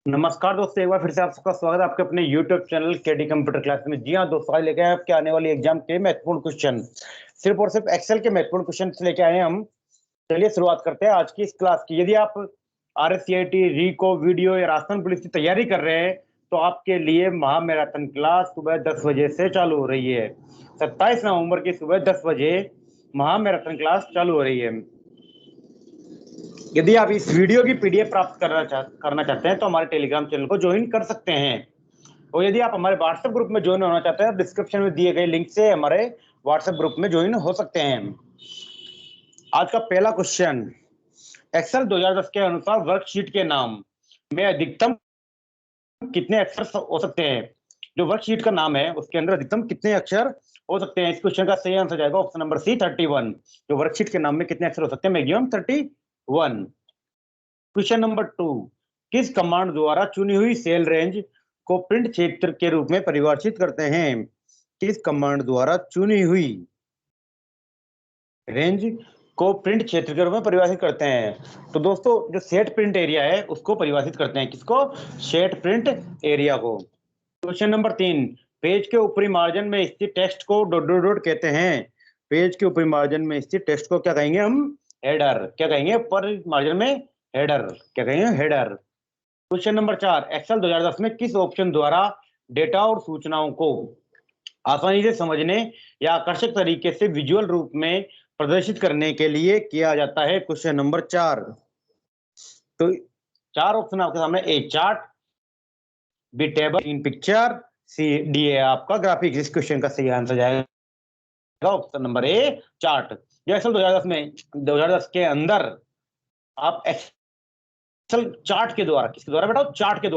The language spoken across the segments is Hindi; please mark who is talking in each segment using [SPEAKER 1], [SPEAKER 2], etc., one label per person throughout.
[SPEAKER 1] नमस्कार दोस्तों, एक बार फिर से आप सबका स्वागत है आपके अपने YouTube channel KD computer class में। जी हाँ दोस्तों, आज लेके आए आपके आने वाली एग्जाम के महत्वपूर्ण क्वेश्चन, सिर्फ और सिर्फ एक्सेल के महत्वपूर्ण क्वेश्चन लेके आए हैं हम। चलिए शुरुआत करते हैं आज की इस क्लास की। यदि आप RSCIT, रीको, वीडियो या राजस्थान पुलिस की तैयारी कर रहे हैं तो आपके लिए महा मैराथन क्लास सुबह 10 बजे से चालू हो रही है। 27 नवंबर की सुबह 10 बजे महा मैराथन क्लास चालू हो रही है। यदि आप इस वीडियो की PDF प्राप्त करना चाहते हैं तो हमारे टेलीग्राम चैनल को ज्वाइन कर सकते हैं। और यदि आप हमारे व्हाट्सएप ग्रुप में ज्वाइन होना चाहते हैं, डिस्क्रिप्शन में दिए गए लिंक से हमारे व्हाट्सएप ग्रुप में ज्वाइन हो सकते हैं। आज का पहला क्वेश्चन, एक्सेल 2010 के अनुसार वर्कशीट के नाम में अधिकतम कितने अक्षर हो सकते हैं? जो वर्कशीट का नाम है उसके अंदर अधिकतम कितने अक्षर हो सकते हैं? इस क्वेश्चन का सही आंसर जाएगा ऑप्शन नंबर सी, 31। जो वर्कशीट के नाम में कितने अक्षर हो सकते हैं? मैक्सिमम 31। क्वेश्चन नंबर 2, किस कमांड द्वारा चुनी हुई सेल रेंज को प्रिंट क्षेत्र के रूप में परिभाषित करते हैं? किस कमांड द्वारा चुनी हुई रेंज को प्रिंट क्षेत्र के रूप में परिभाषित करते हैं? तो दोस्तों, जो सेट प्रिंट एरिया है उसको परिभाषित करते हैं। किसको? सेट प्रिंट एरिया को। क्वेश्चन नंबर 3, पेज के ऊपरी मार्जिन में स्थित text co dot dot dot कहते हैं। पेज के ऊपरी मार्जिन में स्थित टेक्स्ट को क्या कहेंगे हम? हेडर। क्या कहेंगे? ऊपर मार्जिन में हेडर। क्या कहेंगे? हेडर। क्वेश्चन नंबर 4, एक्सेल 2010 में किस ऑप्शन द्वारा डेटा और सूचनाओं को आसानी से समझने या आकर्षक तरीके से विजुअल रूप में प्रदर्शित करने के लिए किया जाता है? Question number 4। तो 4 ऑप्शन आपके सामने, A chart, B table, in picture, C D है आपका ग्राफिक्स। इस क्वेश्चन का सही आंसर जाएगा ऑप्शन नंबर ए, चार्ट। जो एक्सेल 2010 के अंदर आप एक्सेल चार्ट के द्वारा, किसके द्वारा बेटा? चार्ट के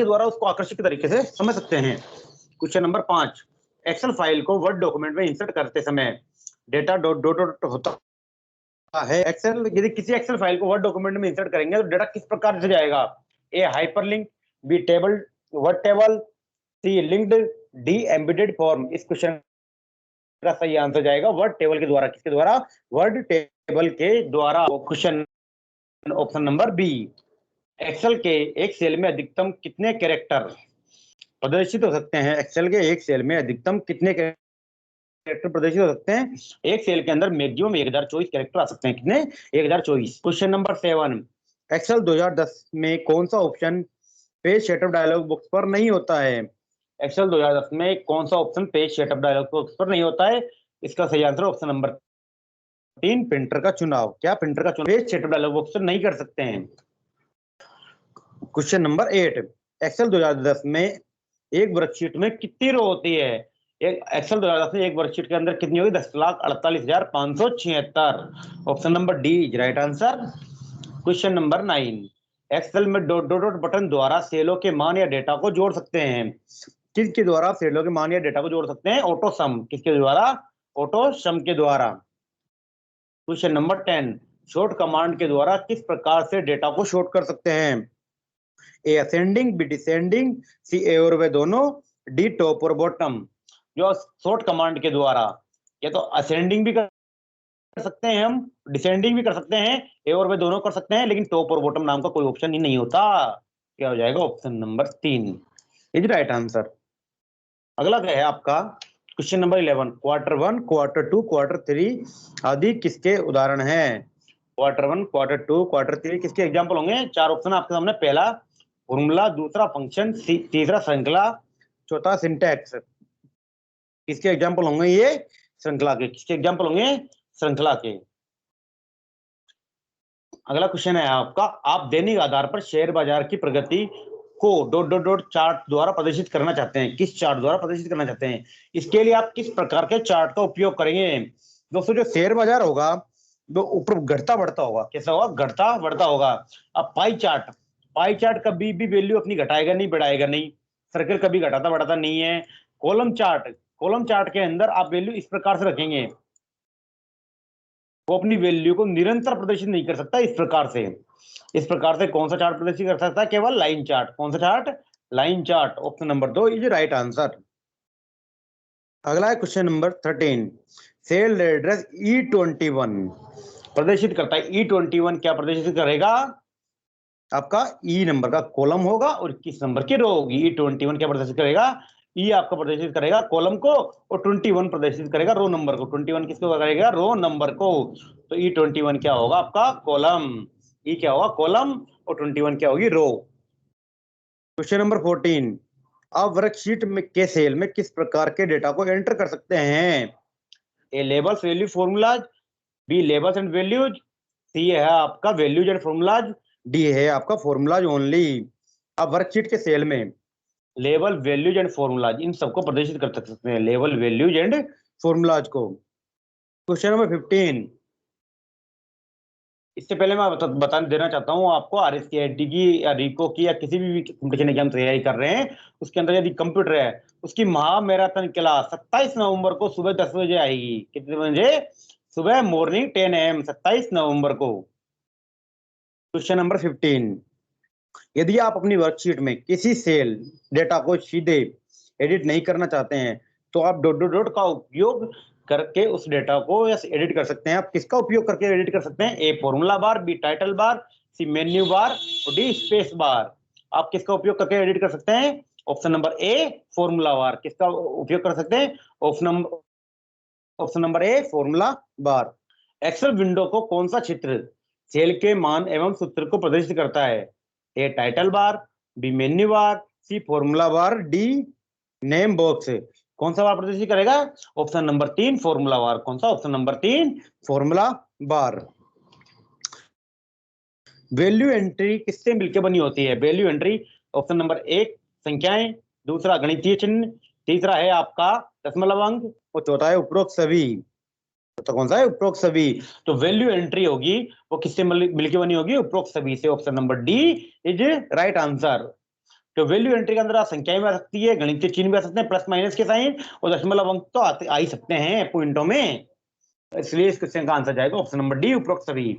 [SPEAKER 1] द्वारा उसको आकर्षक तरीके से समझ सकते हैं। क्वेश्चन नंबर 5, एक्सेल फाइल को वर्ड डॉक्यूमेंट में इंसर्ट करते समय डेटा डॉट डॉट डॉट होता है। एक्सेल, यदि किसी एक्सेल फाइल को वर्ड डॉक्यूमेंट में इंसर्ट करेंगे तो डेटा किस प्रकार से जाएगा? A hyperlink, B table, Word table, C linked, D embedded form. इस क्वेश्चन का सही आंसर जाएगा वर्ड टेबल के द्वारा। किसके द्वारा? वर्ड टेबल के द्वारा। Question option number B, Excel के एक सेल में अधिकतम कितने कैरेक्टर प्रदर्शित हो सकते हैं? एक्सेल के एक सेल में अधिकतम कितने कैरेक्टर प्रदर्शित हो सकते हैं? एक सेल के अंदर मैक्सिमम 1024 कैरेक्टर आ सकते हैं। कितने? 1024। क्वेश्चन नंबर 7, एक्सेल 2010 में कौन सा option page setup dialog box पर नहीं होता है? एक्सेल 2010 में कौन सा option page setup dialog box पर नहीं होता है? इसका सही आंसर ऑप्शन नंबर 3, प्रिंटर का चुनाव। क्या? प्रिंटर का चुनाव पेज सेटअप डायलॉग बॉक्स पर नहीं कर सकते हैं। क्वेश्चन नंबर 8, एक्सेल 2010 में एक वर्कशीट में कितनी रो होती है? एक एक्सेल 2010 में एक वर्कशीट के अंदर कितनी होगी? 10,48,576। Option number D is right answer. Question number 9, Excel में डॉट डॉट डॉट बटन द्वारा सेलों के मान या डेटा को जोड़ सकते हैं। किसके द्वारा सेलों के मान या डेटा को जोड़ सकते हैं? ऑटो सम। किसके द्वारा? ऑटो सम के द्वारा। क्वेश्चन नंबर 10, शॉर्ट कमांड के द्वारा किस प्रकार से डेटा को शॉर्ट कर सकते हैं? ए असेंडिंग, बी डिसेंडिंग, सी ए और वे दोनों, डी टॉप और बॉटम। जो शॉर्ट कमांड के द्वारा या तो असेंडिंग भी कर सकते हैं हम, डिसेंडिंग भी कर सकते हैं, ए और वे दोनों कर सकते हैं, लेकिन टॉप और बॉटम नाम का कोई ऑप्शन ही नहीं होता। क्या हो जाएगा? Option number 3 is right answer. अगला है आपका question number 11, quarter 1, quarter 2, quarter 3 आदि किसके उदाहरण हैं? क्वार्टर 1, क्वार्टर 2, क्वार्टर 3 किसके एग्जाम्पल होंगे? 4 ऑप्शन आपके सामने, पहला फॉर्मूला, दूसरा फंक्शन, तीसरा श्रृंखला, चौथा सिंटैक्स। किसके एग्जाम्पल होंगे ये? श्रृंखला के। किसके एग्जाम्पल होंगे? श्रृंखला के। अगला क्वेश्चन है आपका, आप दैनिक आधार पर शेयर बाजार की प्रगति co dot dot dot chart द्वारा प्रदर्शित करना चाहते हैं। किस चार्ट द्वारा प्रदर्शित करना चाहते हैं? इसके लिए आप किस प्रकार के चार्ट का उपयोग करेंगे? दोस्तों, जो शेयर बाजार होगा वो ऊपर घटता बढ़ता होगा। कैसा होगा? घटता बढ़ता होगा। अब पाई चार्ट कभी भी वैल्यू अपनी घटाएगा नहीं, बढ़ाएगा नहीं। सर्कल कभी घटाता बढ़ाता नहीं है। कॉलम चार्ट के अंदर आप वैल्यू इस प्रकार से रखेंगे, वो अपनी वैल्यू को निरंतर प्रदर्शित नहीं कर सकता। इस प्रकार से कौन सा चार्ट प्रदर्शित कर सकता है? केवल लाइन चार्ट। कौन सा chart? Line chart. Option number 2 is right answer. अगला है question number 13, cell address E21 प्रदर्शित करता है। E21 क्या प्रदर्शित करेगा? आपका ई नंबर का कॉलम होगा और 21 नंबर की रो होगी। E21 क्या प्रदर्शित करेगा? ई आपका प्रदर्शित करेगा कॉलम को और 21 प्रदर्शित करेगा रो नंबर को। 21 किसको करेगा? रो नंबर को। तो E21 क्या होगा? आपका कॉलम। ई क्या होगा? कॉलम और 21 क्या होगी? रो। क्वेश्चन नंबर 14, आप वर्कशीट में के सेल में किस प्रकार के डेटा को एंटर कर सकते हैं? A labels value formulas, B labels and values, C है आपका वैल्यूज एंड फॉर्मूलाज, डी है आपका फॉर्मूलाज ओनली। आप वर्कशीट के सेल में लेबल, वैल्यूज एंड फॉर्मूलाज इन सबको प्रदर्शित कर सकते हैं, लेबल, वैल्यूज एंड फॉर्मूलाज को। क्वेश्चन नंबर 15, इससे पहले मैं बता देना चाहता हूँ आपको, RSCIT की या रिको की या किसी भी कंपटीशन एग्जाम तैयारी कर रहे हैं उसके अंदर यदि कंप्यूटर है, उसकी महा मैराथन क्लास 27 नवंबर को सुबह 10 बजे आएगी। कितने बजे? सुबह मॉर्निंग 10 AM 27 नवंबर को। क्वेश्चन नंबर 15, यदि आप अपनी वर्कशीट में किसी सेल डेटा को सीधे एडिट नहीं करना चाहते हैं तो आप डॉट डॉट डॉट का उपयोग करके उस डेटा को एडिट कर सकते हैं। आप किसका उपयोग करके एडिट कर सकते हैं? A formula bar, B title bar, C menu bar और डी स्पेस बार। आप किसका उपयोग करके एडिट कर सकते हैं? Option number A formula bar. किसका उपयोग कर सकते हैं? Option number A formula bar. Excel window को कौन सा चित्र सेल के मान एवं सूत्र को प्रदर्शित करता है? A title bar, B menu bar, C formula bar, D name box. कौन सा बार प्रदर्शित करेगा? Option number 3 formula bar. कौन सा? Option number 3 formula bar. Value entry किससे मिलकर बनी होती है? वैल्यू एंट्री ऑप्शन नंबर 1 संख्याएं, दूसरा गणितीय चिन्ह, तीसरा है आपका दशमलव अंक और चौथा है उपरोक्त सभी। तो कौन सा है? उपरोक्त सभी। तो वैल्यू एंट्री होगी वो किससे मिलकर बनी होगी? उपरोक्त सभी से। Option number D is right answer. तो वैल्यू एंट्री के अंदर संख्याएं भी आ सकती है, गणितीय चिन्ह भी आ सकते हैं, प्लस माइनस के साइन और दशमलव अंक तो आते आ ही सकते हैं पॉइंटों में। इसलिए इस क्वेश्चन का आंसर जाएगा ऑप्शन नंबर डी उपरोक्त सभी।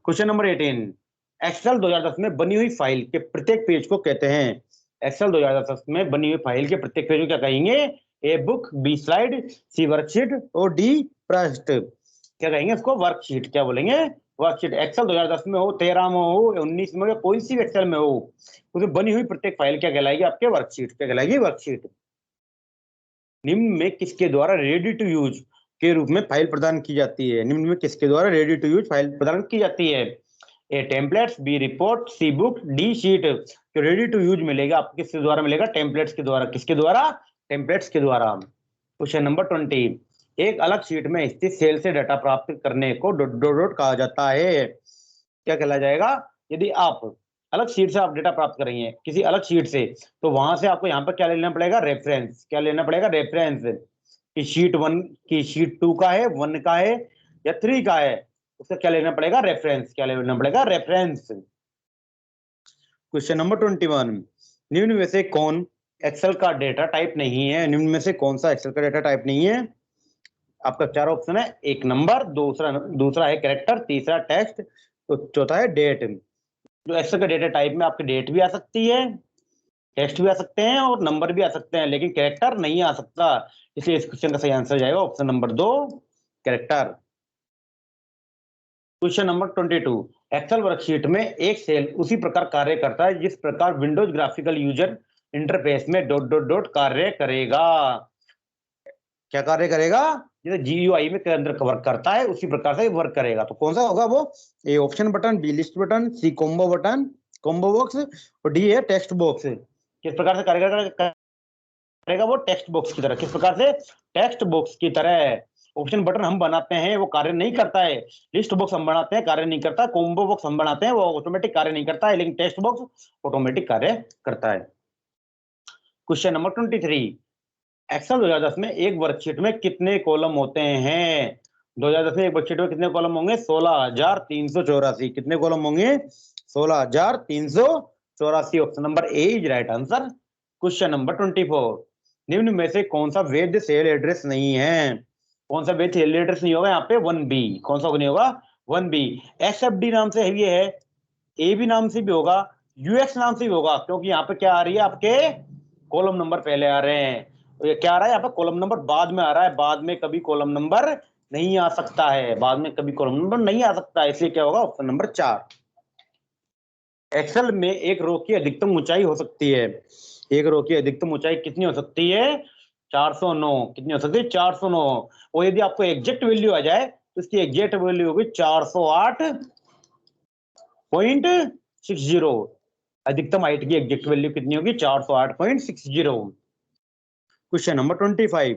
[SPEAKER 1] क्वेश्चन नंबर 18, एक्सेल 2010 में बनी हुई फाइल के प्रत्येक पेज को कहते हैं? एक्सेल 2010 में बनी हुई फाइल के प्रत्येक पेज को क्या कहेंगे? A book, B slide, C worksheet और डी पृष्ठ। क्या कहेंगे इसको? वर्कशीट। क्या बोलेंगे? वर्कशीट। एक्सेल 2010 में हो, 13 में हो, 19 में हो या कोई सी भी एक्सेल में हो, उसमें बनी हुई प्रत्येक फाइल क्या कहलाएगी? आपके वर्कशीट। क्या कहलाएगी? वर्कशीट। निम्न में किसके द्वारा रेडी टू यूज के रूप में फाइल प्रदान की जाती है? निम्न में किसके द्वारा रेडी टू यूज फाइल प्रदान की जाती है? ए टेम्पलेट्स, बी रिपोर्ट, सी बुक, डी शीट। तो रेडी टू यूज मिलेगा आपको किसके द्वारा मिलेगा? टेम्पलेट्स के द्वारा। किसके द्वारा? टेम्पलेट्स के द्वारा। क्वेश्चन नंबर 20, एक अलग शीट में स्थित सेल से डाटा प्राप्त करने को डॉट डॉट डॉट कहा जाता है। क्या कहला जाएगा? यदि आप अलग शीट से आप डेटा प्राप्त करेंगे किसी अलग शीट से, तो वहां से आपको यहाँ पर क्या लेना पड़ेगा? रेफरेंस। क्या लेना पड़ेगा? रेफरेंस। कि शीट 1 की शीट 2 का है, 1 का है या 3 का है, उसका क्या लेना पड़ेगा? रेफरेंस। क्या लेना पड़ेगा? रेफरेंस। क्वेश्चन नंबर 21, निम्न में से कौन एक्सेल का डेटा टाइप नहीं है? निम्न में से कौन सा एक्सेल का डेटा टाइप नहीं है? आपका 4 ऑप्शन है। 1 नंबर, दूसरा है कैरेक्टर, तीसरा टेक्स्ट, तो चौथा है डेट। जो एक्सेल का डेटा टाइप में आपकी डेट भी आ सकती है, टेक्स्ट भी आ सकते हैं और नंबर भी आ सकते हैं, लेकिन कैरेक्टर नहीं आ सकता। इसलिए इस क्वेश्चन का सही आंसर जाएगा option number 2 character. Question number 22, Excel worksheet में एक सेल उसी प्रकार कार्य करता है जिस प्रकार विंडोज ग्राफिकल यूजर इंटरफेस में डॉट डॉट डॉट कार्य करेगा। क्या कार्य करेगा? जैसे GUI में के अंदर वर्क करता है उसी प्रकार से वर्क करेगा। तो कौन सा होगा वो? A option button, B list button, C combo button, combo box और डी है टेक्स्ट बॉक्स। किस प्रकार से कार्य करेगा वो? टेक्स्ट बॉक्स की तरह। किस प्रकार से? टेक्स्ट बॉक्स की तरह। ऑप्शन बटन हम बनाते हैं वो कार्य नहीं करता है, लिस्ट बॉक्स हम बनाते हैं कार्य नहीं करता, कॉम्बो बॉक्स हम बनाते हैं वो ऑटोमेटिक कार्य नहीं करता है, लेकिन टेक्स्ट बॉक्स ऑटोमेटिक कार्य करता है। क्वेश्चन नंबर 23, एक्सेल 2010 में एक वर्कशीट में कितने कॉलम होते हैं? 2010 में एक वर्कशीट में कितने कॉलम होंगे? 16,384। कितने कॉलम होंगे? 16,384। Option number A is right answer. Question number 24, निम्न में से कौन सा वैध सेल एड्रेस नहीं है? कौन सा वैध सेल एड्रेस नहीं होगा यहाँ पे? 1B। कौन सा नहीं होगा? 1B। SFD नाम से ये है, AB नाम से भी होगा, UX नाम से भी होगा, क्योंकि यहाँ पे क्या आ रही है? आपके कॉलम नंबर पहले आ रहे हैं। तो ये क्या आ रहा है यहाँ पे? कॉलम नंबर बाद में आ रहा है। बाद में कभी कॉलम नंबर नहीं आ सकता है, बाद में कभी कॉलम नंबर नहीं आ सकता है, इसलिए क्या होगा? Option number 4। एक्सेल में एक रो की अधिकतम ऊंचाई हो सकती है, एक रो की अधिकतम ऊंचाई कितनी हो सकती है? 409। कितनी हो सकती है? 409। और यदि आपको एग्जैक्ट वैल्यू आ जाए तो इसकी एग्जैक्ट वैल्यू होगी 408.60। अधिकतम हाइट की एग्जैक्ट वैल्यू कितनी होगी? 408.60। क्वेश्चन नंबर 26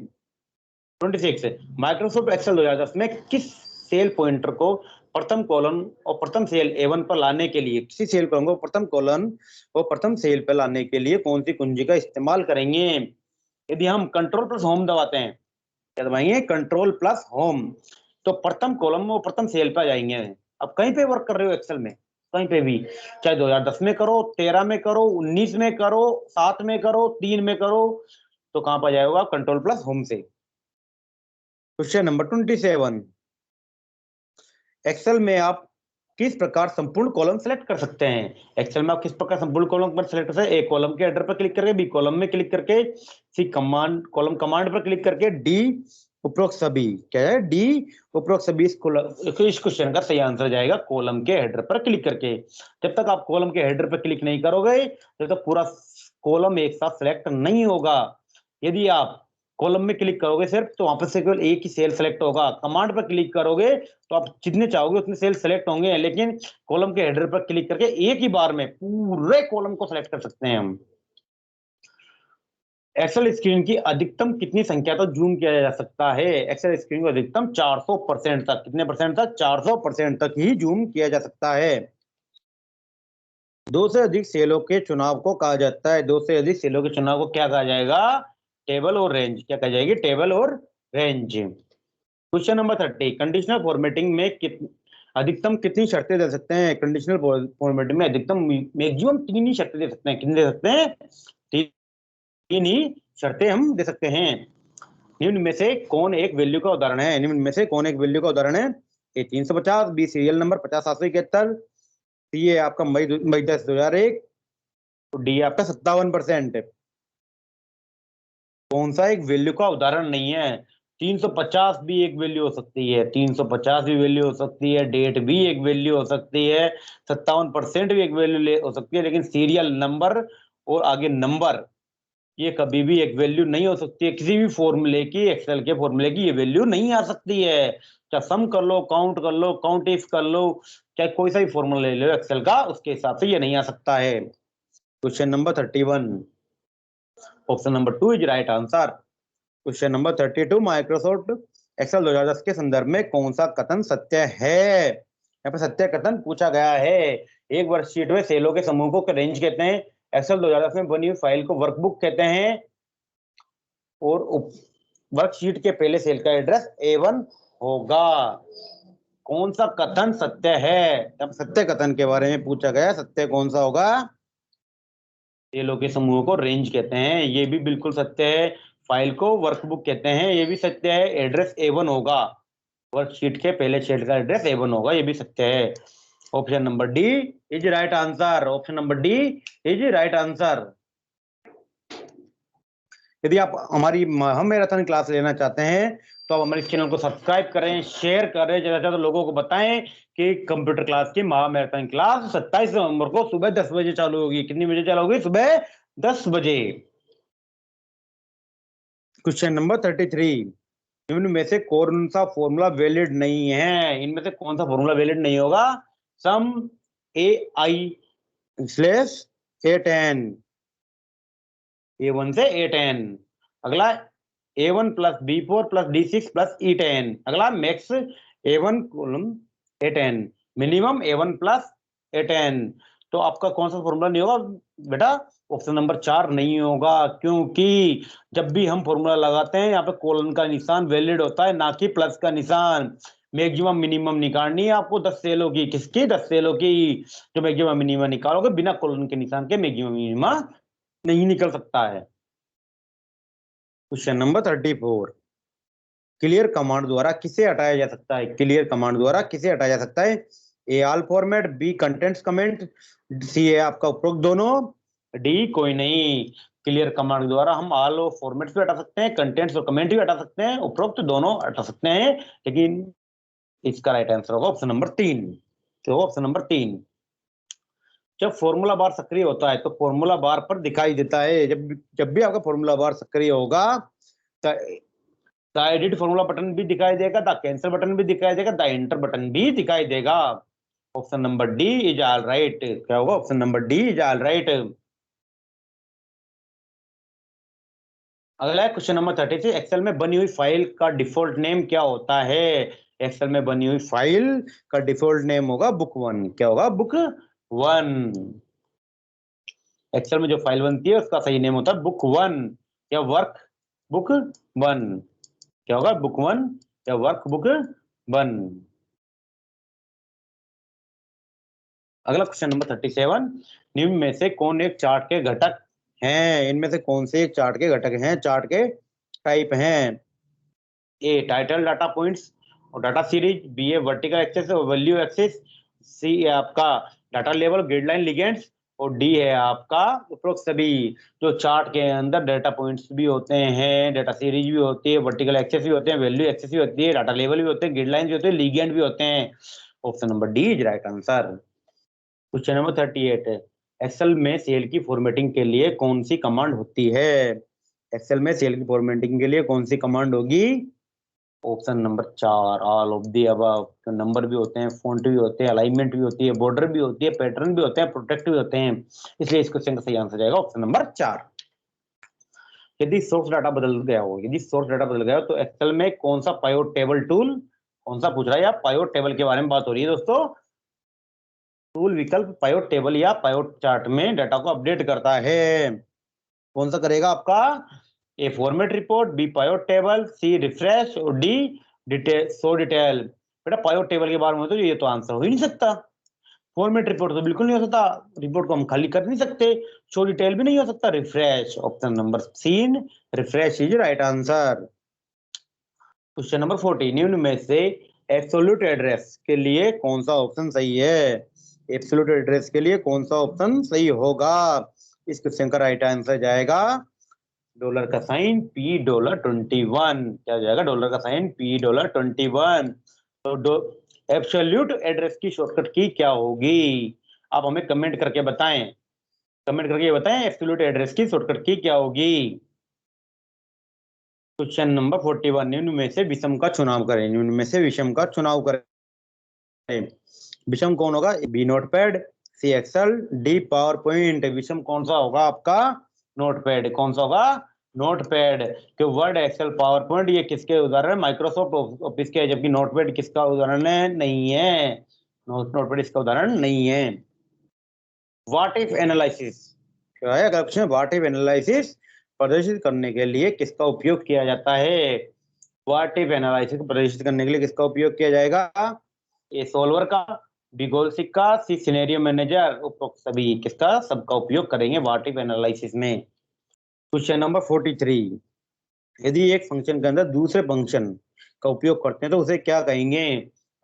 [SPEAKER 1] माइक्रोसॉफ्ट एक्सेल 2010 में किस सेल पॉइंटर को प्रथम कॉलम और प्रथम सेल A1 पर लाने के लिए, किसी सेल कॉलम को प्रथम कॉलम और प्रथम सेल पर लाने के लिए कौन सी कुंजी का इस्तेमाल करेंगे? यदि हम कंट्रोल प्लस होम दबाते हैं, क्या दबाएंगे? कंट्रोल प्लस होम, तो प्रथम कॉलम और प्रथम सेल पर जाएंगे। अब कहीं पे वर्क कर रहे हो एक्सेल में, कहीं पे भी, चाहे 2010 में करो, 13 में करो, 19 में करो, 7 में करो, 3 में करो, तो कहां पर जाएगा? कंट्रोल प्लस होम से। क्वेश्चन नंबर 27 एक्सेल में आप किस प्रकार संपूर्ण कॉलम सेलेक्ट कर सकते हैं? एक्सेल में आप किस प्रकार संपूर्ण कॉलम पर सेलेक्ट कर सकते हैं? ए कॉलम के हेडर पर क्लिक करके, बी कॉलम में क्लिक करके, सी कमांड कॉलम कमांड पर क्लिक करके, डी उपरोक्त सभी। क्या है? डी उपरोक्त सभी। इस क्वेश्चन का सही आंसर जाएगा कॉलम के हेडर पर क्लिक करके। जब तक आप कॉलम के हेडर पर क्लिक नहीं करोगे तब तक पूरा कॉलम एक साथ सेलेक्ट नहीं होगा। यदि आप कॉलम में क्लिक करोगे सिर्फ, तो वहां पर से केवल एक ही सेल सेलेक्ट होगा। कमांड पर क्लिक करोगे तो आप जितने चाहोगे उतने सेल सेलेक्ट होंगे, लेकिन कॉलम के हेडर पर क्लिक करके एक ही बार में पूरे कॉलम को सेलेक्ट कर सकते हैं हम। एक्सेल स्क्रीन की अधिकतम कितनी संख्या तक जूम किया जा सकता है? एक्सेल स्क्रीन को अधिकतम 400% तक, कितने परसेंट तक? 400% तक ही जूम किया जा सकता है। दो से अधिक सेलों के चुनाव को कहा जाता है, दो से अधिक सेलों के चुनाव को क्या कहा जाएगा? टेबल और रेंज। क्या कहा जाएगी? टेबल और range. Question number 30 conditional formatting में अधिकतम कितनी शर्तें दे सकते हैं? कंडीशनल फॉर्मेटिंग में अधिकतम मैक्सिमम 3 ही शर्तें दे सकते हैं। कितनी दे सकते हैं? 3 ही शर्तें हम दे सकते हैं। निम्न में से कौन एक वैल्यू का उदाहरण है? निम्न में से कौन एक वैल्यू का उदाहरण है? ए 350, बी सीरियल नंबर 50 सी है आपका मई 10 2001, तो डी आपका 57%। कौन सा एक वैल्यू का उदाहरण नहीं है? 350 भी एक वैल्यू हो सकती है, 350 भी वैल्यू हो सकती है, डेट भी एक वैल्यू हो सकती है, 57% भी एक वैल्यू हो सकती है, लेकिन सीरियल नंबर और आगे नंबर ये कभी भी एक वैल्यू नहीं हो सकती है। किसी भी फॉर्मूले की, एक्सेल के फॉर्मूले की ये वैल्यू नहीं आ सकती है। चाहे सम कर लो, काउंट कर लो, काउंट इफ कर लो, चाहे कोई सा भी फॉर्मूला ले लो एक्सेल का, उसके हिसाब से ये नहीं आ सकता है। Question number 31 option number 2 is right answer. Question number 32 Microsoft Excel 2010 के संदर्भ में कौन सा कथन सत्य है? यहाँ पे सत्य कथन पूछा गया है। एक वर्कशीट में सेलों के समूह को रेंज कहते हैं, एक्सेल 2010 में बनी हुई फाइल को वर्कबुक कहते हैं, और वर्कशीट के पहले सेल का एड्रेस A1 होगा। कौन सा कथन सत्य है? अब सत्य कथन के बारे में पूछा गया, सत्य कौन सा होगा? सेलों के समूह को रेंज कहते हैं, ये भी बिल्कुल सत्य है। फाइल को वर्कबुक कहते हैं, ये भी सत्य है। एड्रेस A1 होगा, वर्कशीट के पहले सेल का एड्रेस A1 होगा, ये भी सत्य है। Option number D is right answer. Option number D is right answer. यदि आप हमारी महामैराथन क्लास लेना चाहते हैं तो आप हमारे चैनल को सब्सक्राइब करें, शेयर करें, ज्यादा से ज्यादा लोगों को बताएं कि कंप्यूटर क्लास की महामैराथन क्लास 27 नवंबर को सुबह 10 बजे चालू होगी। कितनी बजे चालू होगी? सुबह 10 बजे। क्वेश्चन नंबर 33 इनमें में से कौन सा फॉर्मूला वैलिड नहीं है? इनमें से कौन सा फॉर्मूला वैलिड नहीं होगा? सम AI/A10, A1 से A10। अगला A1 plus B4 plus D6 plus E10। अगला max A1 kolam A10, minimum A1 plus A10। तो आपका कौन सा फॉर्मूला नहीं होगा बेटा? ऑप्शन नंबर 4 नहीं होगा, क्योंकि जब भी हम फॉर्मूला लगाते हैं यहाँ पे कोलन का निशान वैलिड होता है, ना कि प्लस का निशान। मैक्सिमम मिनिमम निकालनी है आपको 10 सेलों की। किसकी? 10 सेलों की। जो मैक्सिमम मिनिमम निकालोगे बिना कोलन के निशान के मैक्सिमम मिनिमम नहीं निकल सकता है। क्वेश्चन नंबर 34 क्लियर कमांड द्वारा किसे हटाया जा सकता है? क्लियर कमांड द्वारा किसे हटाया जा सकता है? A all format, B contents comment, C है आपका उपरोक्त दोनों, डी कोई नहीं। क्लियर कमांड द्वारा हम ऑल फॉर्मेट्स भी हटा सकते हैं, कंटेंट्स और कमेंट भी हटा सकते हैं, उपरोक्त दोनों हटा सकते हैं, लेकिन इसका राइट आंसर होगा ऑप्शन नंबर 3। तो ऑप्शन नंबर 3। जब फॉर्मूला बार सक्रिय होता है तो फॉर्मूला बार पर दिखाई देता है। जब भी आपका फॉर्मूला बार सक्रिय होगा तो एडिट फॉर्मूला बटन भी दिखाई देगा, द कैंसिल बटन भी दिखाई देगा, द एंटर बटन भी दिखाई देगा। Option number D is all right. क्या होगा? Option number D is all right. अगला है क्वेश्चन नंबर 36। एक्सेल में बनी हुई फाइल का डिफॉल्ट नेम क्या होता है? एक्सेल में बनी हुई फाइल का डिफॉल्ट नेम होगा बुक 1। क्या होगा? बुक 1। एक्सेल में जो फाइल बनती है उसका सही नेम होता है बुक 1 या वर्क बुक 1। क्या होगा? बुक 1 या वर्क बुक 1। अगला क्वेश्चन नंबर 37। निम्न में से कौन एक चार्ट के घटक हैं? इनमें से कौन से एक चार्ट के घटक हैं? चार्ट के टाइप हैं। ए टाइटल डाटा पॉइंट्स और डाटा सीरीज, बी ए वर्टिकल एक्सेस और वैल्यू एक्सेस, सी है आपका डाटा लेवल ग्रिडलाइन लिगेंड्स और डी है आपका उपरोक्त सभी। जो चार्ट के अंदर डाटा पॉइंट्स भी होते हैं, डाटा सीरीज भी होती है, वर्टिकल एक्सेस भी होते हैं, वैल्यू एक्सेस भी होती है, डाटा लेवल भी होते हैं, ग्रिडलाइन भी होते हैं, लिगेंड भी होते हैं। Option number D is right answer. Question number 38 है। एक्सेल में सेल की फॉर्मेटिंग के लिए कौन सी कमांड होती है? एक्सेल में सेल की फॉर्मेटिंग के लिए कौन सी कमांड होगी? Option number 4 all of the above. Number भी होते हैं, फॉन्ट भी होते हैं, अलाइनमेंट भी होती है, बॉर्डर भी होती है, पैटर्न भी होते हैं, प्रोटेक्ट भी होते हैं। इसलिए इस क्वेश्चन का सही आंसर जाएगा ऑप्शन नंबर 4। यदि सोर्स डाटा बदल गया हो, यदि सोर्स डाटा बदल गया हो तो एक्सेल में कौन सा पाइवट टेबल टूल, कौन सा पूछ रहा है? या पाइवट टेबल के बारे में बात हो रही है दोस्तों। टूल विकल्प पाइवट टेबल या पाइवट चार्ट में डाटा को अपडेट करता है। कौन सा करेगा आपका? A format report, B pivot table, C refresh और डी डिटेल शो डिटेल। बेटा पाइवट टेबल के बारे में तो ये तो आंसर हो ही नहीं सकता। फॉर्मेट रिपोर्ट तो बिल्कुल नहीं हो सकता, रिपोर्ट को हम खाली कर नहीं सकते। शो डिटेल भी नहीं हो सकता। Refresh, option number 3 refresh is right answer. Question number 40। निम्न में से एब्सोल्यूट एड्रेस के लिए कौन सा ऑप्शन सही है? एब्सोल्यूट एड्रेस के लिए कौन सा ऑप्शन सही होगा? इस क्वेश्चन का राइट आंसर जाएगा डॉलर का साइन पी $21। क्या जाएगा? डॉलर का साइन पी $21। तो एब्सोल्यूट एड्रेस की शॉर्टकट की क्या होगी? आप हमें कमेंट करके बताएं। कमेंट करके बताएं एब्सोल्यूट एड्रेस की शॉर्टकट की क्या होगी। Question number 41। निम्न में से विषम का चुनाव करें। निम्न में से विषम का चुनाव करें। विषम कौन होगा? बी नोटपैड, सी एक्सेल, डी पावर पॉइंट। विषम कौन सा होगा आपका? नोटपैड। कौन सा होगा? नोटपैड। क्यों वर्ड, एक्सेल, पावर पॉइंट ये किसके उदाहरण है? माइक्रोसॉफ्ट ऑफिस के। जबकि नोटपैड किसका उदाहरण है? नहीं है। नोटपैड इसका उदाहरण नहीं है। व्हाट इफ एनालिसिस क्या है? अगर क्वेश्चन व्हाट इफ एनालिसिस प्रदर्शित करने के लिए किसका उपयोग किया जाता है? व्हाट इफ एनालिसिस को प्रदर्शित करने के लिए किसका उपयोग किया जाएगा? ए सोल्वर का, बी गोल सिक्का, सी सिनेरियो मैनेजर। उपरोक्त सभी किसका? सबका उपयोग करेंगे व्हाट इफ एनालिसिस में। Question number 43। यदि एक फंक्शन के अंदर दूसरे फंक्शन का उपयोग करते हैं तो उसे क्या कहेंगे?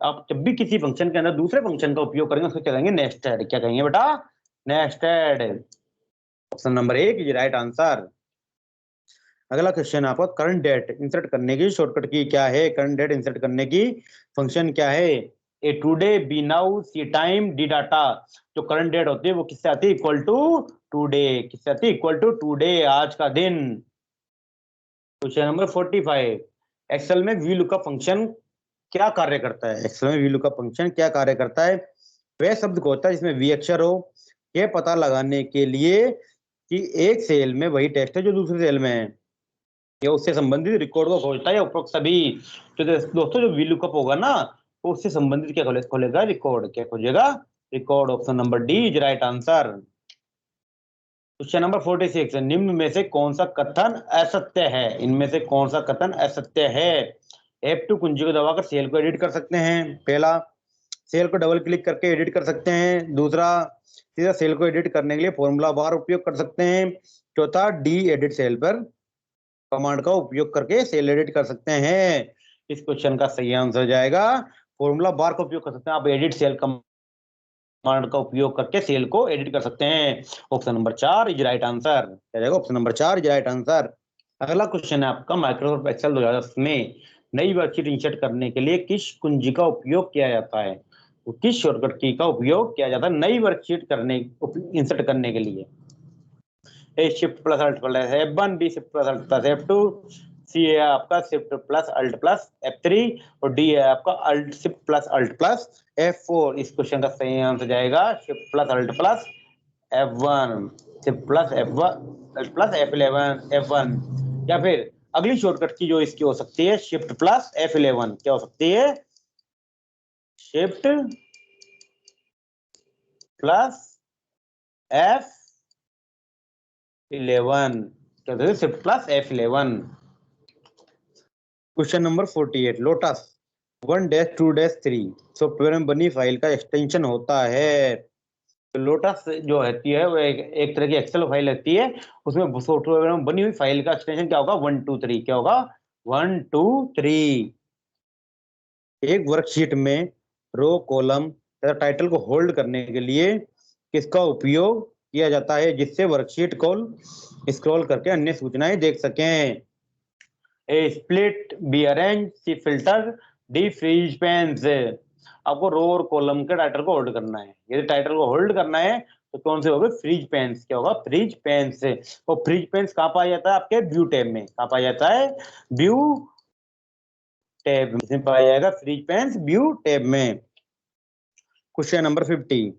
[SPEAKER 1] आप जब भी किसी फंक्शन के अंदर दूसरे फंक्शन का उपयोग करेंगे उसको क्या कहेंगे? नेस्टेड। क्या कहेंगे बेटा? Nested. Option number 1 is right answer. अगला क्वेश्चन आपका करंट डेट इंसर्ट करने की शॉर्टकट की क्या है? करंट डेट इंसर्ट करने की फंक्शन क्या है? A today, B now, C time, D data. जो करंट डेट होती है वो किससे आती है? Equal to today. किससे आती है? इक्वल टू टुडे, आज का दिन। Question number 45। एक्सेल में वी लुकअप फंक्शन क्या कार्य करता है? एक्सेल में वी लुकअप फंक्शन क्या कार्य करता है? वह शब्द को होता है जिसमें वी अक्षर हो, यह पता लगाने के लिए कि एक सेल में वही टेक्स्ट है जो दूसरे सेल में है, या उससे संबंधित रिकॉर्ड को खोजता है। उपरोक्त सभी। तो दोस्तों जो वी लुकअप होगा ना वो उससे संबंधित क्या खोलेगा? रिकॉर्ड। क्या खोजेगा? Record. Option number D is right answer. Question number 46। निम्न में से कौन सा कथन असत्य है? इनमें से कौन सा कथन असत्य है? F2 कुंजी को दबाकर सेल को एडिट कर सकते हैं। पहला, सेल को डबल क्लिक करके एडिट कर सकते हैं। दूसरा, सीधा सेल को एडिट करने के लिए फॉर्मूला बार उपयोग कर सकते हैं। चौथा, डी एडिट सेल पर कमांड का उपयोग करके सेल एडिट कर सकते हैं। इस क्वेश्चन का सही आंसर जाएगा फॉर्मूला बार का उपयोग कर सकते हैं। आप एडिट सेल कमांड का उपयोग करके सेल को एडिट कर सकते हैं। Option number 4 is right answer. क्या जाएगा? Option number 4 is right answer. अगला क्वेश्चन है आपका माइक्रोसॉफ्ट एक्सेल 2010 में नई वर्कशीट इंसर्ट करने के लिए किस कुंजी का उपयोग किया जाता है? किस शॉर्टकट की का उपयोग किया जाता है नई वर्कशीट करने इंसर्ट करने के लिए? A shift plus alt plus F1, B shift plus alt plus F2, C है आपका shift plus alt plus F3 और डी है आपका alt shift plus alt plus F4। इस क्वेश्चन का सही आंसर जाएगा shift plus alt plus F1, shift plus F1 alt plus F11 F1। या फिर अगली शॉर्टकट की जो इसकी हो सकती है शिफ्ट प्लस F11, क्या हो सकती है? शिफ्ट प्लस F11, क्या होता है? Shift plus F11। Question number 48, lotus 1-2-3 software में बनी फाइल का एक्सटेंशन होता है। तो लोटस जो होती है वो एक तरह की एक्सेल फाइल रहती है, उसमें सॉफ्टवेयर में बनी हुई फाइल का एक्सटेंशन क्या होगा? 1 2 3। क्या होगा? 1 2 3। एक वर्कशीट में रो, कॉलम तथा टाइटल को होल्ड करने के लिए किसका उपयोग किया जाता है जिससे वर्कशीट को स्क्रॉल करके अन्य सूचनाएं देख सकें? A split, B arrange, C filter, D freeze panes. आपको रो और कॉलम के टाइटल को होल्ड करना है। यदि टाइटल को होल्ड करना है तो कौन से होगा? Freeze panes. क्या होगा? Freeze panes. और फ्रीज पेन्स कहाँ पाया जाता है? आपके व्यू टैब में। कहाँ पाया जाता है? व्यू टैब में पाया जाएगा फ्रीज पेन्स, व्यू टैब में। क्वेश्चन नंबर 50,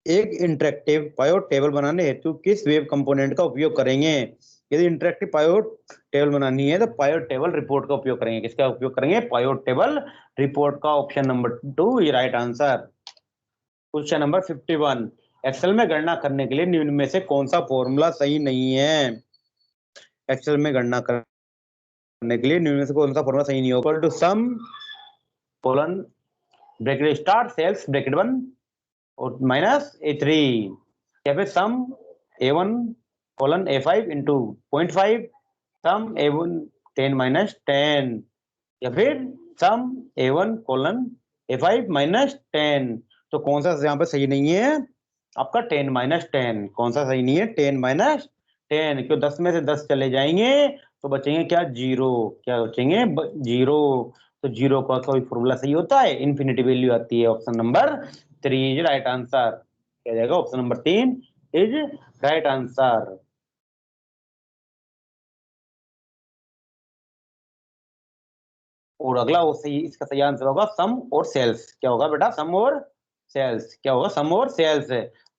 [SPEAKER 1] एक इंटरेक्टिव पायोट टेबल बनाने हेतु किस वेब कंपोनेंट का उपयोग करेंगे? यदि इंटरेक्टिव पायोट टेबल बनानी है तो पायोट टेबल रिपोर्ट का उपयोग करेंगे। किसका उपयोग करेंगे? पायोट टेबल रिपोर्ट का। ऑप्शन नंबर 2 ये right answer. Question number 51, Excel में गणना करने के लिए निम्न में से कौन सा फॉर्मूला सही नहीं है? एक्सेल में गणना करने के लिए निम्न में से कौन सा फॉर्मूला सही नहीं होगा? To sum colon bracket start cells bracket 1 और माइनस A3, या फिर sum A1 colon A5 into 0.5, sum A1 10 minus 10, या फिर sum A1 colon A5 minus 10। तो कौन सा यहाँ पे सही नहीं है? आपका 10 माइनस 10। कौन सा सही नहीं है? 10 माइनस 10। क्यों? 10 में से 10 चले जाएंगे तो बचेंगे क्या? 0। क्या बचेंगे? 0। तो 0 का कोई फॉर्मूला सही होता है? इन्फिनिटी वैल्यू आती है। Option number 3 is right answer. क्या जाएगा? Option number 3 is right answer. और अगला वो सही, इसका सही आंसर होगा सम और सेल्स। क्या होगा बेटा? सम और सेल्स। क्या होगा? सम और सेल्स।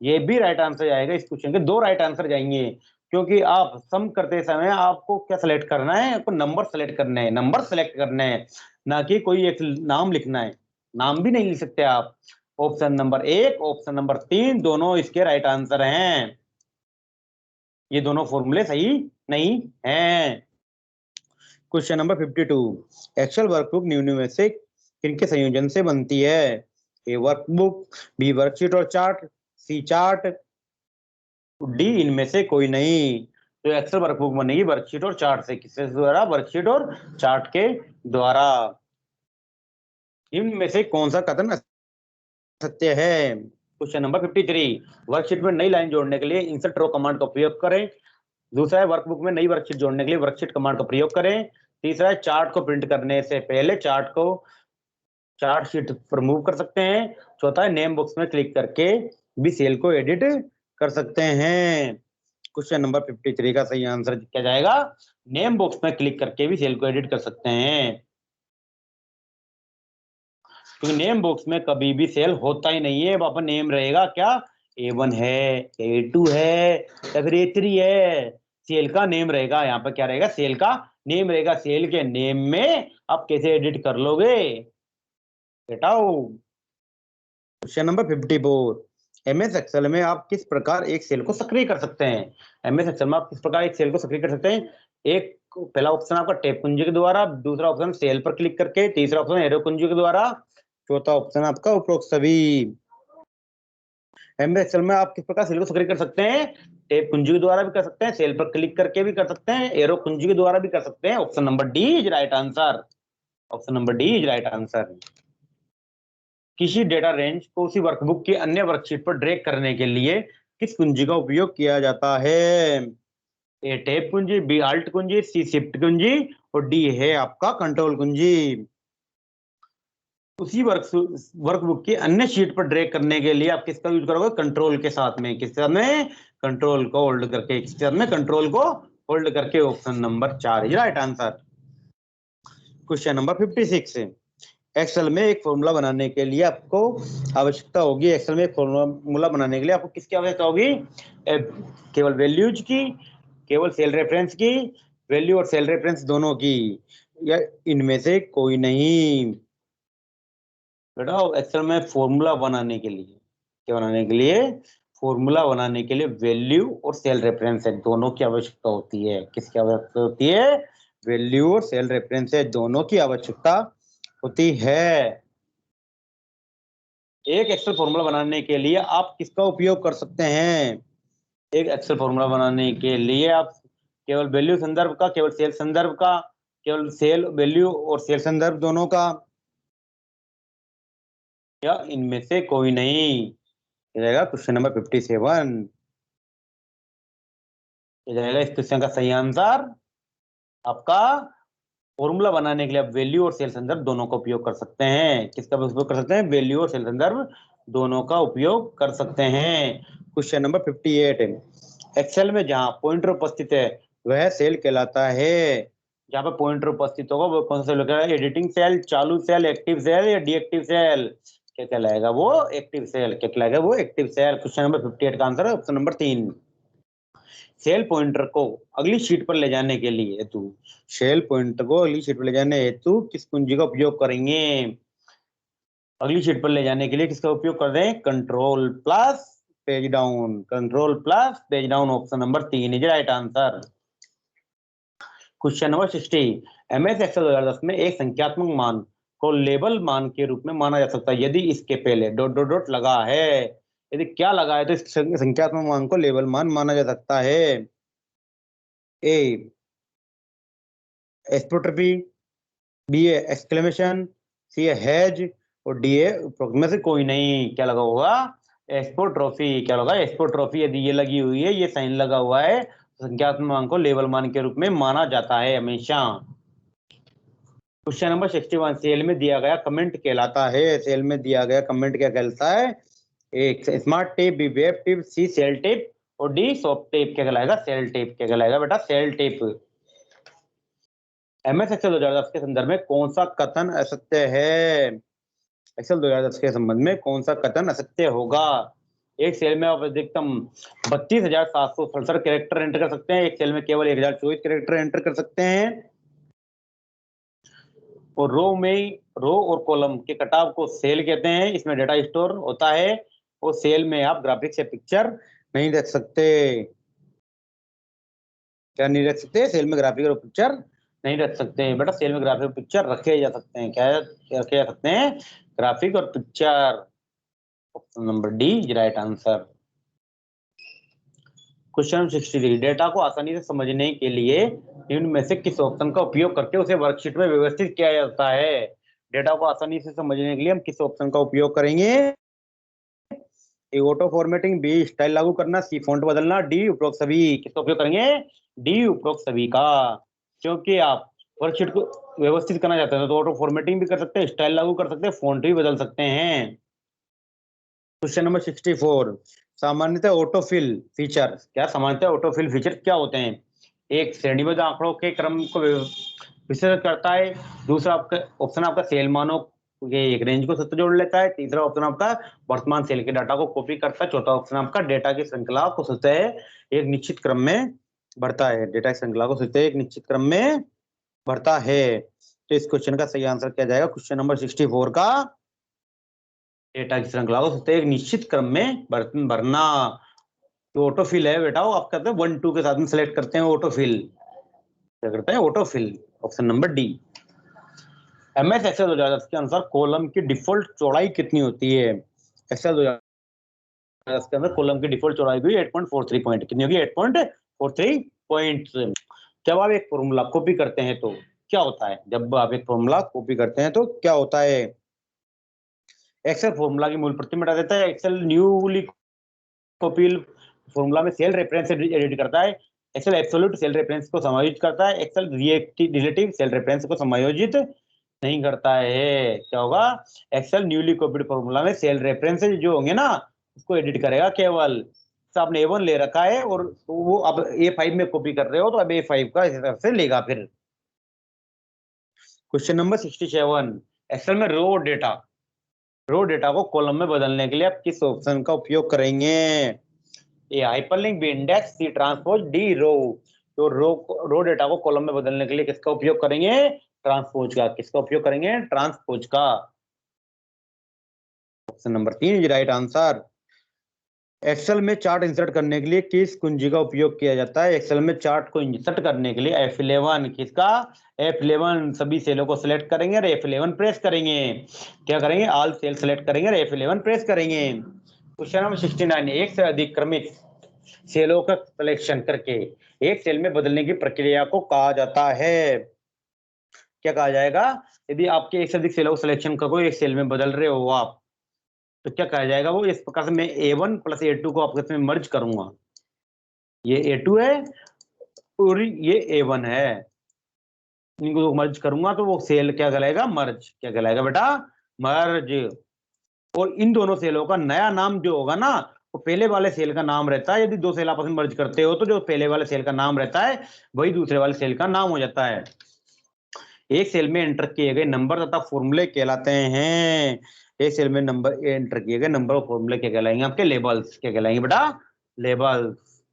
[SPEAKER 1] ये भी राइट आंसर जाएगा। इस क्वेश्चन के 2 राइट आंसर जाएंगे, क्योंकि आप सम करते समय आपको क्या सेलेक्ट करना है? आपको नंबर सेलेक्ट करने हैं। नंबर सेलेक्ट करने हैं, ना कि कोई एक नाम लिखना है। नाम भी नहीं लिख सकते आप। ऑप्शन नंबर 1, ऑप्शन नंबर 3 दोनों इसके राइट आंसर हैं। ये दोनों फॉर्मूले सही नहीं हैं। क्वेश्चन नंबर 52, एक्सेल वर्कबुक निम्न में से किनके संयोजन से बनती है? ए वर्कबुक, बी वर्कशीट और चार्ट, सी चार्ट, डी इनमें से कोई नहीं। तो एक्सेल वर्कबुक बनेगी वर्कशीट और चार्ट से। किसके द्वारा? वर्कशीट और चार्ट के द्वारा। इनमें से कौन सा कथन सत्य है? क्वेश्चन नंबर 53, वर्कशीट में नई लाइन जोड़ने के लिए इंसर्ट रो कमांड का उपयोग करें। दूसरा है वर्कबुक में नई वर्कशीट जोड़ने के लिए वर्कशीट कमांड का प्रयोग करें। तीसरा है चार्ट को प्रिंट करने से पहले चार्ट को चार्ट शीट पर मूव कर सकते हैं। चौथा है नेम बॉक्स में क्लिक करके भी सेल को एडिट कर सकते हैं। क्वेश्चन नंबर 53 का सही आंसर क्या जाएगा? नेम बॉक्स में क्लिक करके भी सेल को एडिट कर सकते हैं, क्योंकि नेम बॉक्स में कभी भी सेल होता ही नहीं है। वहां पर नेम रहेगा क्या? A1 है, A2 है या फिर A3 है। सेल का नेम रहेगा। यहाँ पर क्या रहेगा? सेल का नेम रहेगा। सेल के नेम में आप कैसे एडिट कर लोगे? बेटाओ। क्वेश्चन नंबर 54, एमएस एक्सेल में आप किस प्रकार एक सेल को सक्रिय कर सकते हैं? एमएस एक्सेल में आप किस प्रकार एक सेल को सक्रिय कर सकते हैं? एक पहला ऑप्शन आपका टैब कुंजी के द्वारा, दूसरा ऑप्शन सेल पर क्लिक करके, तीसरा ऑप्शन एरो कुंजी के द्वारा, चौथा ऑप्शन आपका उपरोक्त सभी। एमएस एक्सेल में आप किस प्रकार सेल को सक्रिय कर सकते हैं? टैब कुंजी के द्वारा भी कर सकते हैं, सेल पर क्लिक करके भी कर सकते हैं, एरो कुंजी के द्वारा भी कर सकते हैं। Option number D is right answer. Option number D is right answer. किसी डेटा रेंज को उसी वर्कबुक की अन्य वर्कशीट पर ड्रैग करने के लिए किस कुंजी का उपयोग किया जाता है? ए टैब कुंजी, बी अल्ट कुंजी, सी शिफ्ट कुंजी और डी है आपका कंट्रोल कुंजी। उसी वर्कबुक की अन्य शीट पर ड्रैग करने के लिए आप किसका यूज करोगे? कंट्रोल के साथ में। किसके साथ में? कंट्रोल को होल्ड करके। किसके साथ में? कंट्रोल को होल्ड करके। Option number 4 is right answer. Question number 56। Excel में एक फॉर्मूला बनाने के लिए आपको आवश्यकता होगी, एक्सेल में एक फॉर्मूला बनाने के लिए आपको किसकी आवश्यकता होगी? केवल वैल्यूज की, केवल सेल रेफरेंस की, वैल्यू और सेल रेफरेंस दोनों की, या इनमें से कोई नहीं? बेटा एक्सेल में फॉर्मूला बनाने के लिए, क्या बनाने के लिए? फॉर्मूला बनाने के लिए वैल्यू और सेल रेफरेंस है दोनों की आवश्यकता होती है। किसकी आवश्यकता होती है? वैल्यू और सेल रेफरेंस है दोनों की आवश्यकता होती है। एक एक्सेल फॉर्मूला बनाने के लिए आप किसका उपयोग कर सकते हैं? एक एक्सेल फॉर्मूला बनाने के लिए आप केवल वैल्यू संदर्भ का, केवल सेल संदर्भ का, केवल सेल वैल्यू और सेल संदर्भ दोनों का, या इनमें से कोई नहीं? ये रहेगा क्वेश्चन नंबर 57। ये रहेगा इस क्वेश्चन का सही आंसर आपका। फॉर्मूला बनाने के लिए आप वैल्यू और सेल संदर्भ दोनों का उपयोग कर सकते हैं। किसका उपयोग कर सकते हैं? वैल्यू और सेल संदर्भ दोनों का उपयोग कर सकते हैं। Question number 58। एक्सेल में जहां पॉइंटर उपस्थित है वह सेल कहलाता है। जहां पर पॉइंटर उपस्थित होगा वो कौन सा सेल कहलाएगा? एडिटिंग सेल, चालू सेल, एक्टिव सेल या डीएक्टिव सेल? क्या कहलाएगा वो? Active cell. क्या कहलाएगा वो? Active cell. क्वेश्चन नंबर 58 का आंसर है ऑप्शन नंबर 3। सेल पॉइंटर को अगली शीट पर ले जाने के लिए हेतु, सेल पॉइंटर को अगली शीट पर ले जाने हेतु किस कुंजी का उपयोग करेंगे? अगली शीट पर ले जाने के लिए किसका उपयोग कर रहे हैं? Control plus page down. Control plus page down. Option number 3 is right answer. Question number 60। MS Excel 2010 में एक संख्यात्मक मान को लेबल मान के रूप में माना जा सकता है यदि इसके पहले डॉट डॉट डॉट लगा है। यदि क्या लगा है तो इस संख्यात्मक मान को लेबल मान माना जा सकता है? A apostrophe, B A exclamation, C A hash और डी ए में से कोई नहीं। क्या लगा होगा? Apostrophe. क्या लगा? Apostrophe. यदि ये लगी हुई है, ये साइन लगा हुआ है, तो संख्यात्मक मान को लेबल मान के रूप में माना जाता है हमेशा। Question number 61। सेल में दिया गया कमेंट कहलाता है। सेल में दिया गया कमेंट क्या कहलाता है? A smart tape, B web tape, C cell tape और डी सॉफ्ट टेप। क्या कहलाएगा? Cell tape. क्या कहलाएगा बेटा? Cell tape. एमएस एक्सेल 2010 के संदर्भ में कौन सा कथन असत्य है? एक्सेल 2010 के संबंध में कौन सा कथन असत्य होगा? एक सेल में आप अधिकतम 32,767 कैरेक्टर एंटर कर सकते हैं। एक सेल में केवल 1,024 कैरेक्टर एंटर कर सकते हैं। और रो और कॉलम के कटाव को सेल कहते हैं। इसमें डेटा स्टोर होता है। और सेल में आप ग्राफिक्स या पिक्चर नहीं रख सकते। क्या नहीं रख सकते? सेल में ग्राफिक और पिक्चर नहीं रख सकते बेटा। सेल में ग्राफिक और पिक्चर रखे जा सकते हैं। क्या रखे जा सकते हैं? ग्राफिक और picture. Option number D is right answer. Question 63। Data को आसानी से समझने के लिए इनमें से किस ऑप्शन का उपयोग करके उसे वर्कशीट में व्यवस्थित किया जाता है? डेटा को आसानी से समझने के लिए हम किस ऑप्शन का उपयोग करेंगे? ए ऑटो फॉर्मेटिंग, बी स्टाइल लागू करना, सी फॉन्ट बदलना, डी उपरोक्त सभी। किसका उपयोग करेंगे? डी उपरोक्त सभी का। क्योंकि आप वर्कशीट को व्यवस्थित करना चाहते हैं तो ऑटो फॉर्मेटिंग भी कर सकते हैं, स्टाइल लागू कर सकते हैं, फॉन्ट भी बदल सकते हैं। Question number 64। सामान्यतः ऑटोफिल फीचर, क्या सामान्यतः ऑटोफिल फीचर क्या होते हैं? एक श्रेणीबद्ध आंकड़ों के क्रम को विस्तृत करता है। दूसरा आपका ऑप्शन आपका सेल मानों के एक रेंज को सत्य जोड़ लेता है। तीसरा ऑप्शन आपका वर्तमान सेल के डाटा को कॉपी करता है। चौथा ऑप्शन आपका डेटा की श्रृंखला को सतह एक निश्चित क्रम में भरता है। डेटा की श्रृंखला को सतह एक निश्चित क्रम में भरता है। तो इस क्वेश्चन का सही आंसर क्या जाएगा? क्वेश्चन नंबर 64 का डेटा की श्रृंखला को सतह एक निश्चित क्रम में भरना। तो ऑटोफिल है बेटा, वो आप कहते हैं 1 2 के साथ में सिलेक्ट करते हैं ऑटोफिल। क्या करते हैं? Autofill. Option number D. MS Excel 2010 के अनुसार कॉलम की डिफॉल्ट चौड़ाई कितनी होती है? एक्सेल 2010 के अंदर कॉलम की डिफॉल्ट चौड़ाई भी 8.43 पॉइंट। कितनी होगी? 8.43 पॉइंट। जब आप एक फॉर्मूला कॉपी करते हैं तो क्या होता है? जब आप एक फॉर्मूला कॉपी करते हैं तो क्या होता है? एक्सेल फॉर्मूला की मूल प्रति मिटा देता है। एक्सेल न्यूली कॉपीड फॉर्मूला में सेल रेफरेंस एडिट करता है। एक्सेल एब्सोल्यूट सेल रेफरेंस को समायोजित करता है। एक्सेल रिलेटिव सेल रेफरेंस को समायोजित नहीं करता है। क्या होगा, एक्सेल न्यूली कॉपीड फॉर्मूला में सेल रेफरेंसेस जो होंगे ना उसको एडिट करेगा केवल। तो आपने A1 ले रखा है और वो अब A5 में कॉपी कर रहे हो तो अब A5 का इस तरह से लेगा। फिर क्वेश्चन नंबर 67, एक्सेल में रो डेटा को कॉलम में बदलने के लिए आप किस ऑप्शन का उपयोग करेंगे? A hyperlink, B index, C transpose, D row. तो रो डेटा को कॉलम में बदलने के लिए किसका उपयोग करेंगे? ट्रांसपोज का। किसका उपयोग करेंगे? ट्रांसपोज का। Option number 3 is right answer. Excel में चार्ट इंसर्ट करने के लिए किस कुंजी का उपयोग किया जाता है? एक्सेल में चार्ट को इंसर्ट करने के लिए F11। किसका? F11। सभी सेलों को सिलेक्ट करेंगे और F11 प्रेस करेंगे। क्या करेंगे? ऑल सेल सिलेक्ट करेंगे और F11 प्रेस करेंगे। क्वेश्चन नंबर 69, एक से अधिक क्रमिक सेलों का सिलेक्शन करके एक सेल में बदलने की प्रक्रिया को कहा जाता है? क्या कहा जाएगा? यदि आपके एक से अधिक सेलों को सिलेक्शन करो, एक सेल में बदल रहे हो आप, तो क्या कहा जाएगा? वो इस प्रकार से मैं A1 प्लस A2 को आपस में मर्ज करूंगा। ये A2 है और ये A1 है, इनको मर्ज करूंगा तो वो सेल क्या कहलाएगा? मर्ज। क्या कहलाएगा बेटा? मर्ज। और इन दोनों सेलों का नया नाम जो होगा ना वो पहले वाले सेल का नाम रहता है। यदि दो सेल आपस में मर्ज करते हो तो जो पहले वाले सेल का नाम रहता है वही दूसरे वाले सेल का नाम हो जाता है। एक सेल में एंटर किए गए नंबर तथा फॉर्मूले कहलाते हैं। एक सेल में नंबर एंटर किए गए नंबर और फॉर्मूले क्या कहलाएंगे? आपके लेबल्स। क्या कहलाएंगे बेटा? Labels.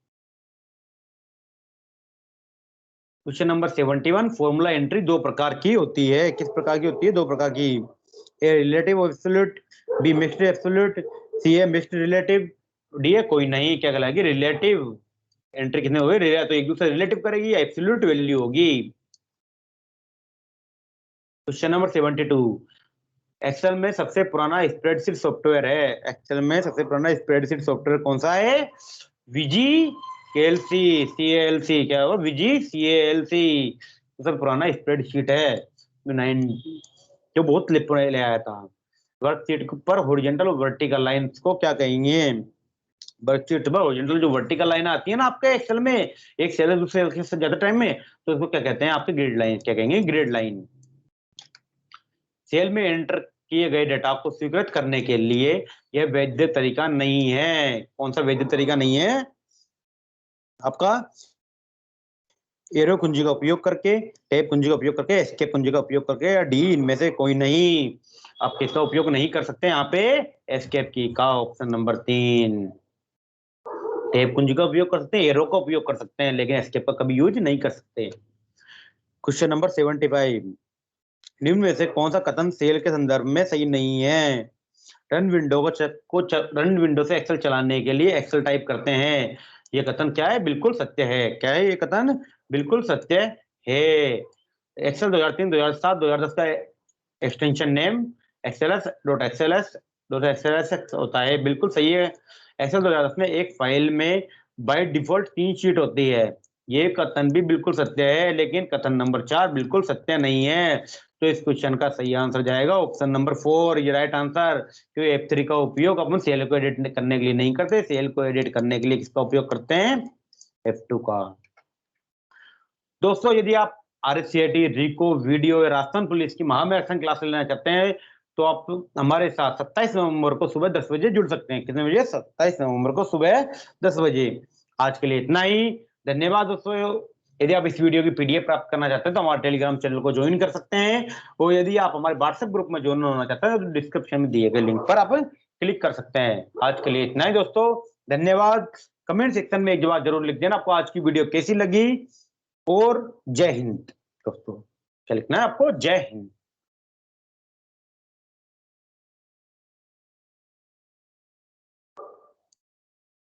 [SPEAKER 1] Question number 71, formula entry दो प्रकार की होती है। किस प्रकार की होती है? दो प्रकार की। A relative absolute, B mixed absolute, C A mixed relative, D A कोई नहीं। क्या कहलाएगी? रिलेटिव। एंट्री कितने हुए? तो एक दूसरे रिलेटिव करेगी या एब्सोल्यूट वैल्यू होगी। क्वेश्चन नंबर 72, एक्सेल में सबसे पुराना स्प्रेडशीट सॉफ्टवेयर है। एक्सेल में सबसे पुराना स्प्रेडशीट सॉफ्टवेयर कौन सा है? विजी केएलसी, सीएलसी। क्या होगा? विजी सीएलसी सबसे पुराना स्प्रेडशीट है। जो बहुत ले आया था। वर्कशीट पर हॉरिजॉन्टल और वर्टिकल लाइंस को क्या कहेंगे? वर्कशीट पर हॉरिजॉन्टल जो वर्टिकल लाइन आती है ना आपके एक्सेल में, एक सेल दूसरे सेल से ज्यादा टाइम में, तो उसको क्या कहते हैं? आपके ग्रिड लाइन। क्या कहेंगे? Grid line. सेल में एंटर किए गए डेटा को स्वीकृत करने के लिए यह वैध तरीका नहीं है। कौन सा वैध तरीका नहीं है? आपका एरो कुंजी का उपयोग करके, टैब कुंजी का उपयोग करके, एस्केप कुंजी का उपयोग करके, या डी इनमें से कोई नहीं। आप किसका उपयोग नहीं कर सकते यहाँ पे? एस्केप की का। Option number 3। टैब कुंजी का उपयोग कर सकते हैं, एरो का उपयोग कर सकते हैं, लेकिन एस्केप का कभी यूज नहीं कर सकते। क्वेश्चन नंबर 75, निम्न में से कौन सा कथन सेल के संदर्भ में सही नहीं है? रन विंडो रन विंडो से एक्सेल चलाने के लिए एक्सेल टाइप करते हैं। ये कथन क्या है? बिल्कुल सत्य है। क्या है ये कथन? बिल्कुल सत्य है। एक्सेल 2003, 2007, 2010 का एक्सटेंशन नेम XLS.XLS होता है। बिल्कुल सही है। एक्सेल 2010 में एक फाइल में बाय डिफॉल्ट 3 शीट होती है। ये कथन भी बिल्कुल सत्य है, लेकिन कथन नंबर 4 बिल्कुल सत्य नहीं है। तो इस क्वेश्चन का सही आंसर जाएगा ऑप्शन नंबर 4, ये राइट आंसर। क्योंकि F3 का उपयोग अपन सेल को एडिट करने के लिए नहीं करते, सेल को एडिट करने के लिए किसका उपयोग करते हैं? F2 का। दोस्तों यदि आप RSCIT, रिको, वीडियो या राजस्थान पुलिस की महामैराथन क्लास लेना चाहते हैं तो आप हमारे साथ 27 नवंबर को सुबह 10 बजे जुड़ सकते हैं। कितने बजे? 27 नवंबर को सुबह 10 बजे। आज के लिए इतना ही। धन्यवाद दोस्तों। यदि आप इस वीडियो की PDF प्राप्त करना चाहते हैं तो हमारे टेलीग्राम चैनल को ज्वाइन कर सकते हैं, और यदि आप हमारे व्हाट्सएप ग्रुप में ज्वाइन होना चाहते हैं तो डिस्क्रिप्शन में दिए गए लिंक पर आप क्लिक कर सकते हैं। आज के लिए इतना ही दोस्तों, धन्यवाद। कमेंट सेक्शन में एक जवाब जरूर लिख देना आपको आज की वीडियो कैसी लगी, और जय हिंद। दोस्तों क्या लिखना है आपको? जय हिंद।